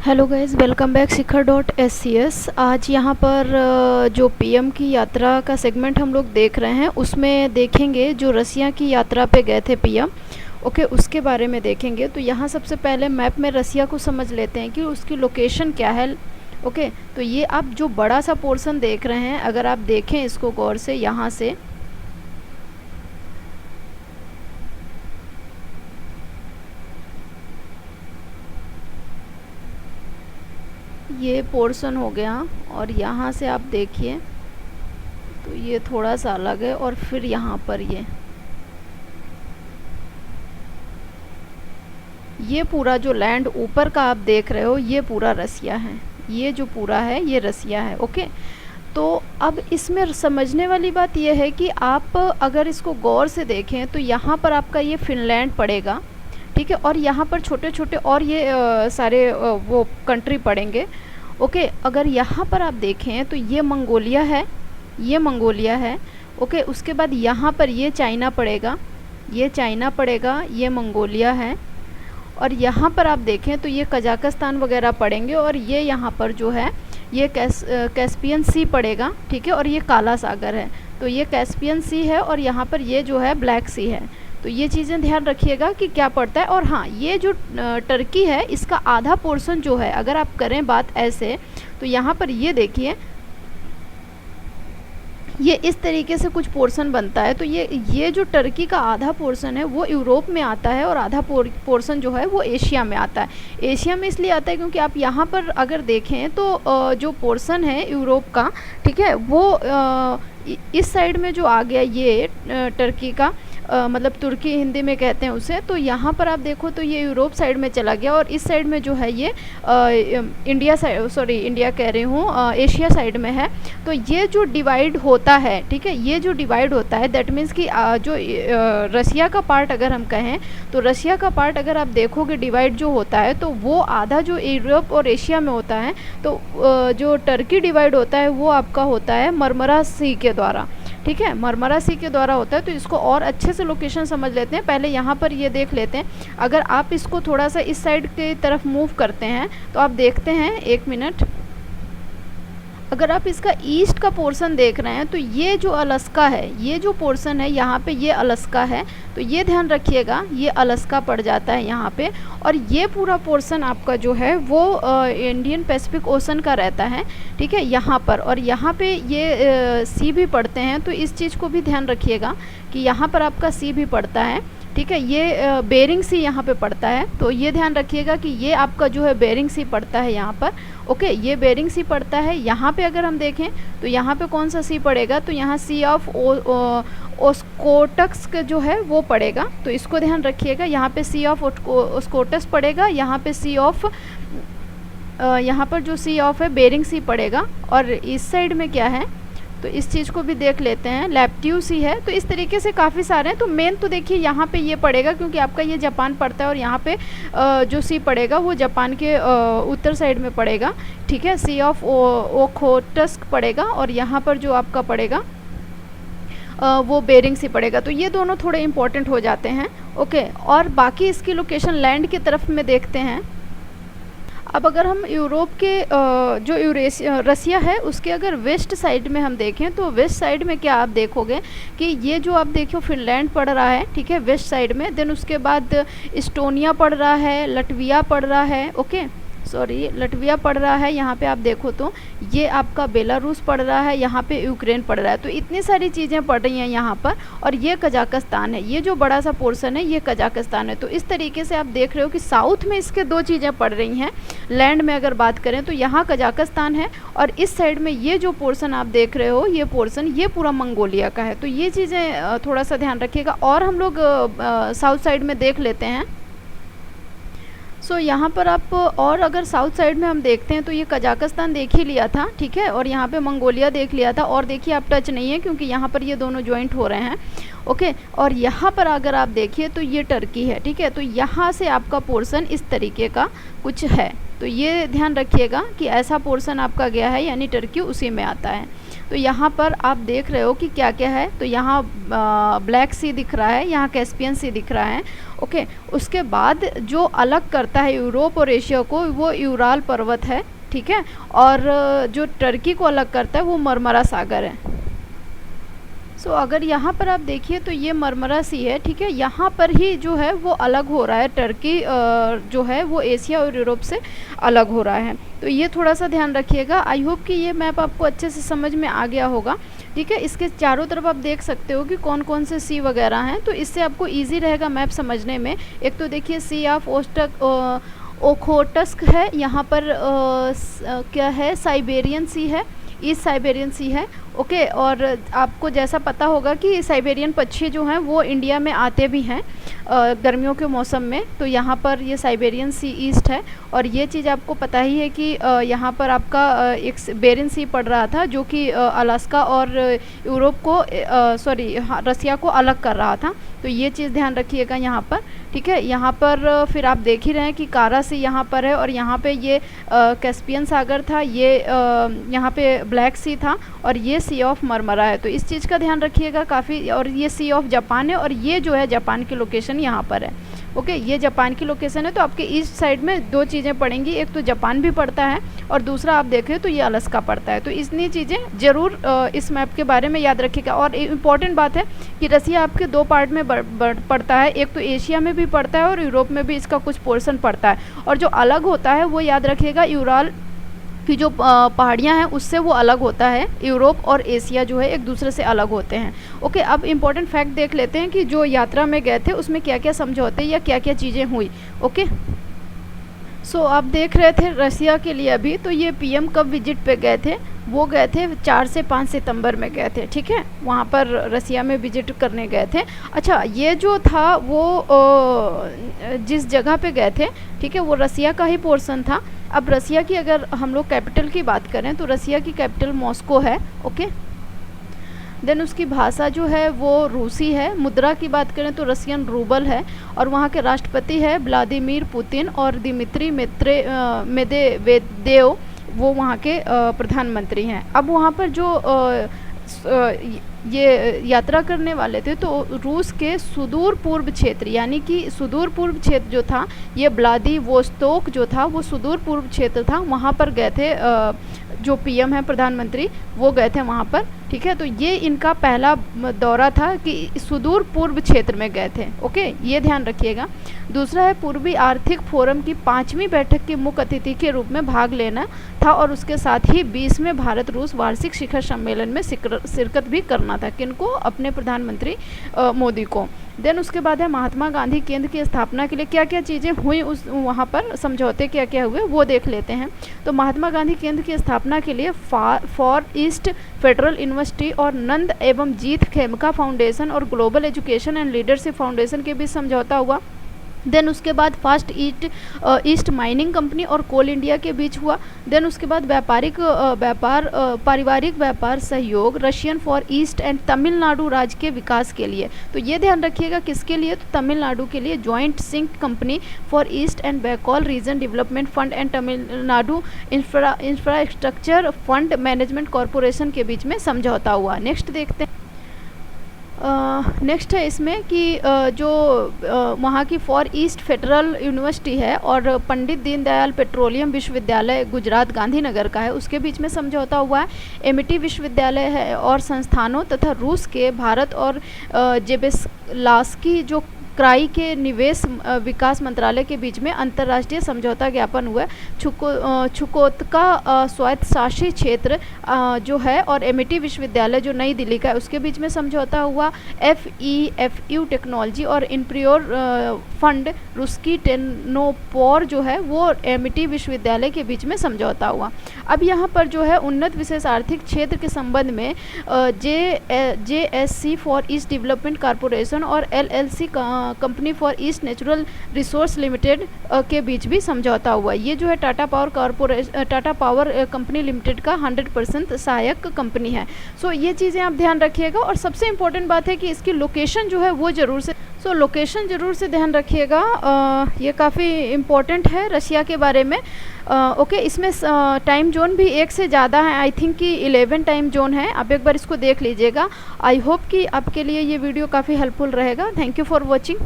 Hello guys, welcome back शिखर.SCS। आज यहाँ पर जो पीएम की यात्रा का सेगमेंट हम लोग देख रहे हैं उसमें देखेंगे जो रसिया की यात्रा पे गए थे पीएम। ओके, उसके बारे में देखेंगे। तो यहाँ सबसे पहले मैप में रसिया को समझ लेते हैं कि उसकी लोकेशन क्या है। ओके, तो ये आप जो बड़ा सा पोर्शन देख रहे हैं, अगर आप देखें इसको गौर से, यहाँ से ये पोर्शन हो गया और यहाँ से आप देखिए तो ये थोड़ा सा अलग है। और फिर यहाँ पर ये पूरा जो लैंड ऊपर का आप देख रहे हो ये पूरा रसिया है। ये जो पूरा है ये रसिया है। ओके, तो अब इसमें समझने वाली बात ये है कि आप अगर इसको गौर से देखें तो यहाँ पर आपका ये फिनलैंड पड़ेगा, ठीक है, और यहाँ पर छोटे छोटे और ये सारे वो कंट्री पड़ेंगे। ओके, अगर यहाँ पर आप देखें तो ये मंगोलिया है, ये मंगोलिया है। ओके, उसके बाद यहाँ पर ये चाइना पड़ेगा, ये चाइना पड़ेगा, ये मंगोलिया है। और यहाँ पर आप देखें तो ये कजाकिस्तान वगैरह पड़ेंगे। और ये यहाँ पर जो है ये कैस्पियन सी पड़ेगा, ठीक है, और ये काला सागर है। तो ये कैस्पियन सी है और यहाँ पर ये जो है ब्लैक सी है। तो ये चीज़ें ध्यान रखिएगा कि क्या पड़ता है। और हाँ, ये जो टर्की है इसका आधा पोर्शन जो है, अगर आप करें बात ऐसे, तो यहाँ पर ये देखिए ये इस तरीके से कुछ पोर्शन बनता है। तो ये जो टर्की का आधा पोर्शन है वो यूरोप में आता है और आधा पोर्शन जो है वो एशिया में आता है। एशिया में इसलिए आता है क्योंकि आप यहाँ पर अगर देखें तो जो पोर्शन है यूरोप का, ठीक है, वो इस साइड में जो आ गया ये टर्की का, मतलब तुर्की हिंदी में कहते हैं उसे। तो यहाँ पर आप देखो तो ये यूरोप साइड में चला गया और इस साइड में जो है ये इंडिया साइड, सॉरी इंडिया कह रही हूँ, एशिया साइड में है। तो ये जो डिवाइड होता है, ठीक है, ये जो डिवाइड होता है दैट मीन्स कि जो रसिया का पार्ट अगर हम कहें तो रसिया का पार्ट अगर आप देखोगे डिवाइड जो होता है तो वो आधा जो यूरोप और एशिया में होता है। तो जो टर्की डिवाइड होता है वो आपका होता है मरमरा सी के द्वारा, ठीक है, मरमरा सी के द्वारा होता है। तो इसको और अच्छे से लोकेशन समझ लेते हैं। पहले यहाँ पर ये देख लेते हैं। अगर आप इसको थोड़ा सा इस साइड की तरफ मूव करते हैं तो आप देखते हैं, एक मिनट, अगर आप इसका ईस्ट का पोर्शन देख रहे हैं तो ये जो अलास्का है, ये जो पोर्शन है यहाँ पे ये अलास्का है। तो ये ध्यान रखिएगा, ये अलास्का पड़ जाता है यहाँ पे। और ये पूरा पोर्शन आपका जो है वो इंडियन पैसिफिक ओशन का रहता है, ठीक है, यहाँ पर। और यहाँ पे ये सी भी पड़ते हैं। तो इस चीज़ को भी ध्यान रखिएगा कि यहाँ पर आपका सी भी पड़ता है, ठीक है। ये बेरिंग सी यहाँ पे पड़ता है। तो ये ध्यान रखिएगा कि ये आपका जो है बेरिंग सी पड़ता है यहाँ पर। ओके, ये बेरिंग सी पड़ता है। यहाँ पे अगर हम देखें तो यहाँ पे कौन सा सी पड़ेगा, तो यहाँ सी ऑफ ओस्कोटक्स जो है वो पड़ेगा। तो इसको ध्यान रखिएगा, यहाँ पे सी ऑफ ओस्कोटस पड़ेगा, यहाँ पे सी ऑफ यहाँ पर जो सी ऑफ है बेरिंग सी पड़ेगा। और इस साइड में क्या है तो इस चीज़ को भी देख लेते हैं, लैप्ट्यू सी है। तो इस तरीके से काफ़ी सारे हैं। तो मेन तो देखिए यहाँ पे ये पड़ेगा क्योंकि आपका ये जापान पड़ता है और यहाँ पे जो सी पड़ेगा वो जापान के उत्तर साइड में पड़ेगा, ठीक है। सी ऑफ ओखोटस्क पड़ेगा और यहाँ पर जो आपका पड़ेगा वो बेरिंग सी पड़ेगा। तो ये दोनों थोड़े इंपॉर्टेंट हो जाते हैं। ओके, और बाकी इसकी लोकेशन लैंड की तरफ में देखते हैं। अब अगर हम यूरोप के जो रसिया है उसके अगर वेस्ट साइड में हम देखें तो वेस्ट साइड में क्या आप देखोगे कि ये जो आप देखो फिनलैंड पड़ रहा है, ठीक है, वेस्ट साइड में। देन उसके बाद इस्टोनिया पड़ रहा है, लटविया पड़ रहा है, ओके, सॉरी लटविया पड़ रहा है। यहाँ पे आप देखो तो ये आपका बेलारूस पड़ रहा है, यहाँ पे यूक्रेन पड़ रहा है। तो इतनी सारी चीज़ें पड़ रही हैं यहाँ पर। और ये कजाकिस्तान है, ये जो बड़ा सा पोर्शन है ये कजाकिस्तान है। तो इस तरीके से आप देख रहे हो कि साउथ में इसके दो चीज़ें पड़ रही हैं। लैंड में अगर बात करें तो यहाँ कजाकिस्तान है और इस साइड में ये जो पोर्शन आप देख रहे हो ये पोर्शन ये पूरा मंगोलिया का है। तो ये चीज़ें थोड़ा सा ध्यान रखिएगा। और हम लोग साउथ साइड में देख लेते हैं। सो यहाँ पर आप और अगर साउथ साइड में हम देखते हैं तो ये कजाकिस्तान देख ही लिया था, ठीक है, और यहाँ पे मंगोलिया देख लिया था। और देखिए आप टच नहीं है क्योंकि यहाँ पर ये दोनों ज्वाइंट हो रहे हैं। ओके, और यहाँ पर अगर आप देखिए तो ये टर्की है, ठीक है। तो यहाँ से आपका पोर्शन इस तरीके का कुछ है, तो ये ध्यान रखिएगा कि ऐसा पोर्शन आपका गया है, यानी टर्की उसी में आता है। तो यहाँ पर आप देख रहे हो कि क्या क्या है, तो यहाँ ब्लैक सी दिख रहा है, यहाँ कैस्पियन सी दिख रहा है। ओके, उसके बाद जो अलग करता है यूरोप और एशिया को वो यूराल पर्वत है, ठीक है, और जो टर्की को अलग करता है वो मरमरा सागर है। सो अगर यहाँ पर आप देखिए तो ये मरमरा सी है, ठीक है, यहाँ पर ही जो है वो अलग हो रहा है, टर्की जो है वो एशिया और यूरोप से अलग हो रहा है। तो ये थोड़ा सा ध्यान रखिएगा। आई होप कि ये मैप आपको अच्छे से समझ में आ गया होगा, ठीक है। इसके चारों तरफ आप देख सकते हो कि कौन कौन से सी वगैरह हैं, तो इससे आपको ईजी रहेगा मैप समझने में। एक तो देखिए सी ऑफ ओखोटस्क है, यहाँ पर क्या है, साइबेरियन सी है, ईस्ट साइबेरियन सी है। ओके, और आपको जैसा पता होगा कि साइबेरियन पक्षी जो हैं वो इंडिया में आते भी हैं गर्मियों के मौसम में, तो यहाँ पर ये साइबेरियन सी ईस्ट है। और ये चीज़ आपको पता ही है कि यहाँ पर आपका एक बेरिन सी पड़ रहा था जो कि अलास्का और यूरोप को रसिया को अलग कर रहा था, तो ये चीज़ ध्यान रखिएगा यहाँ पर, ठीक है। यहाँ पर फिर आप देख ही रहे हैं कि कारा सी यहाँ पर है, और यहाँ पे ये कैस्पियन सागर था, ये यहाँ पे ब्लैक सी था, और ये सी ऑफ मरमरा है। तो इस चीज़ का ध्यान रखिएगा काफ़ी। और ये सी ऑफ जापान है, और ये जो है जापान की लोकेशन यहाँ पर है। ओके, ये जापान की लोकेशन है। तो आपके ईस्ट साइड में दो चीज़ें पड़ेंगी, एक तो जापान भी पड़ता है और दूसरा आप देखें तो ये अलास्का पड़ता है। तो इतनी चीज़ें ज़रूर इस मैप के बारे में याद रखिएगा। और इम्पॉर्टेंट बात है कि रसिया आपके दो पार्ट में पड़ता है, एक तो एशिया में भी पड़ता है और यूरोप में भी इसका कुछ पोर्शन पड़ता है। और जो अलग होता है वो याद रखिएगा, यूराल की जो पहाड़ियाँ हैं उससे वो अलग होता है। यूरोप और एशिया जो है एक दूसरे से अलग होते हैं। ओके, अब इम्पॉर्टेंट फैक्ट देख लेते हैं कि जो यात्रा में गए थे उसमें क्या क्या समझौते या क्या क्या चीज़ें हुई। ओके, सो आप देख रहे थे रसिया के लिए अभी, तो ये पीएम कब विजिट पे गए थे, वो गए थे 4 से 5 सितंबर में गए थे, ठीक है, वहाँ पर रसिया में विजिट करने गए थे। अच्छा, ये जो था वो जिस जगह पे गए थे, ठीक है, वो रसिया का ही पोर्शन था। अब रसिया की अगर हम लोग कैपिटल की बात करें तो रसिया की कैपिटल मॉस्को है। ओके, देन उसकी भाषा जो है वो रूसी है। मुद्रा की बात करें तो रसियन रूबल है, और वहाँ के राष्ट्रपति है व्लादिमीर पुतिन, और दिमित्री मेदवेदेव वो वहाँ के प्रधानमंत्री हैं। अब वहाँ पर जो ये यात्रा करने वाले थे तो रूस के सुदूर पूर्व क्षेत्र, यानी कि सुदूर पूर्व क्षेत्र जो था, ये व्लादिवोस्तोक जो था वो सुदूर पूर्व क्षेत्र था, वहाँ पर गए थे। जो पीएम है प्रधानमंत्री वो गए थे वहाँ पर, ठीक है। तो ये इनका पहला दौरा था कि सुदूर पूर्व क्षेत्र में गए थे। ओके, ये ध्यान रखिएगा। दूसरा है पूर्वी आर्थिक फोरम की 5वीं बैठक के मुख्य अतिथि के रूप में भाग लेना था, और उसके साथ ही 20वें भारत रूस वार्षिक शिखर सम्मेलन में शिरकत भी करना था। किनको? अपने प्रधानमंत्री मोदी को। देन उसके बाद है महात्मा गांधी केंद्र की स्थापना के लिए क्या क्या चीज़ें हुई, उस वहाँ पर समझौते क्या क्या हुए वो देख लेते हैं। तो महात्मा गांधी केंद्र की स्थापना के लिए फॉर ईस्ट फेडरल यूनिवर्सिटी और नंद एवं जीत खेमका फाउंडेशन और global education and leadership foundation के बीच समझौता हुआ। देन उसके बाद फास्ट ईस्ट माइनिंग कंपनी और कोल इंडिया के बीच हुआ। देन उसके बाद पारिवारिक व्यापार सहयोग Russian for east and Tamil Nadu राज्य के विकास के लिए। तो ये ध्यान रखिएगा किसके लिए, तो तमिलनाडु के लिए joint sink company for east and Bengal region development fund and Tamil Nadu infrastructure fund management corporation के बीच में समझौता हुआ। नेक्स्ट देखते हैं। नेक्स्ट है इसमें कि जो वहाँ की फॉर ईस्ट फेडरल यूनिवर्सिटी है और पंडित दीनदयाल पेट्रोलियम विश्वविद्यालय गुजरात गांधीनगर का है, उसके बीच में समझौता हुआ है। एमिटी विश्वविद्यालय है और संस्थानों तथा रूस के भारत और जेबेस्लास्की जो क्राई के निवेश विकास मंत्रालय के बीच में अंतर्राष्ट्रीय समझौता ज्ञापन हुआ है। छुकोतका स्वायत्त शासी क्षेत्र जो है और एमिटी विश्वविद्यालय जो नई दिल्ली का है उसके बीच में समझौता हुआ। FEFU टेक्नोलॉजी और इनप्रियोर फंड रुस्की टेनोपोर जो है वो एमिटी विश्वविद्यालय के बीच में समझौता हुआ। अब यहाँ पर जो है उन्नत विशेष आर्थिक क्षेत्र के संबंध में JSC for east development corporation और LLC company for east natural resource limited के बीच भी समझौता हुआ। ये जो है टाटा पावर कंपनी लिमिटेड का 100% सहायक कंपनी है। सो ये चीज़ें आप ध्यान रखिएगा। और सबसे इम्पोर्टेंट बात है कि इसकी लोकेशन जो है वो ज़रूर से सो लोकेशन ज़रूर से ध्यान रखिएगा, ये काफ़ी इम्पोर्टेंट है रशिया के बारे में। ओके, इसमें टाइम जोन भी एक से ज़्यादा है, आई थिंक कि 11 टाइम जोन है। आप एक बार इसको देख लीजिएगा। आई होप कि आपके लिए ये वीडियो काफ़ी हेल्पफुल रहेगा। Thank you for watching.